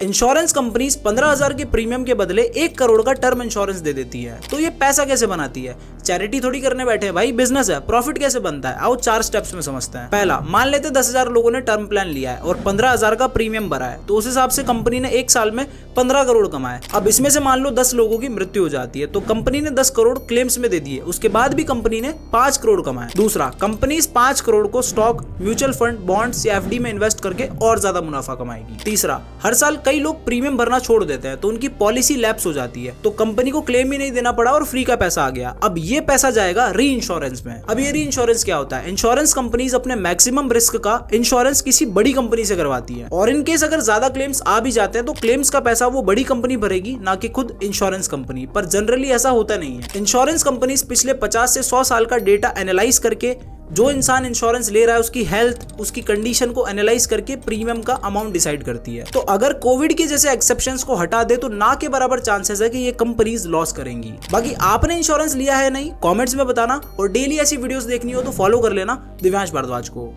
Insurance companies 15,000 के premium के बदले 1 करोड़ का टर्म इंश्योरेंस दे देती है। तो ये पैसा कैसे बनाती है? चैरिटी थोड़ी करने बैठे हैं भाई, बिजनेस है। प्रॉफिट कैसे बनता है? आओ 4 स्टेप्स में समझते हैं। पहला, मान लेते 10,000 लोगों ने टर्म प्लान लिया है और 15,000 का प्रीमियम भरा है, तो उस हिसाब से कंपनी ने 1 साल में 15 करोड़ कमाए। अब इसमें से मान लो 10 लोगों की मृत्यु हो जाती है, तो कंपनी ने 10 करोड़ क्लेम्स में दे दिए, उसके बाद भी कंपनी ने 5 करोड़ कमाए। दूसरा, कंपनी 5 करोड़ को स्टॉक, म्यूचुअल फंड, बॉन्ड्स या एफडी में इन्वेस्ट करके और ज्यादा मुनाफा कमाएगी। तीसरा, हर साल कई लोग प्रीमियम भरना छोड़ देते हैं, तो उनकी पॉलिसी लैप्स हो जाती है, तो कंपनी को क्लेम ही नहीं देना पड़ा और फ्री का पैसा आ गया। अब ये पैसा जाएगा री इंश्योरेंस में। अब ये री इंश्योरेंस क्या होता है? इंश्योरेंस कंपनीज अपने मैक्सिमम रिस्क का इंश्योरेंस किसी बड़ी कंपनी से करवाती है, और इन केस अगर ज्यादा क्लेम्स आ भी जाते हैं तो क्लेम्स का पैसा वो बड़ी कंपनी भरेगी, ना कि खुद इंश्योरेंस कंपनी। पर जनरली ऐसा होता नहीं है। इंश्योरेंस कंपनीज पिछले 50 से 100 साल का डेटा एनालाइज करके, जो इंसान इंश्योरेंस ले रहा है उसकी हेल्थ, उसकी कंडीशन को एनालाइज करके प्रीमियम का अमाउंट डिसाइड करती है। तो अगर कोविड के जैसे एक्सेप्शंस को हटा दे तो ना के बराबर चांसेस है कि ये कंपनीज लॉस करेंगी। बाकी आपने इंश्योरेंस लिया है नहीं, कमेंट्स में बताना, और डेली ऐसी वीडियोस देखनी हो तो फॉलो कर लेना दिव्यांश भारद्वाज को।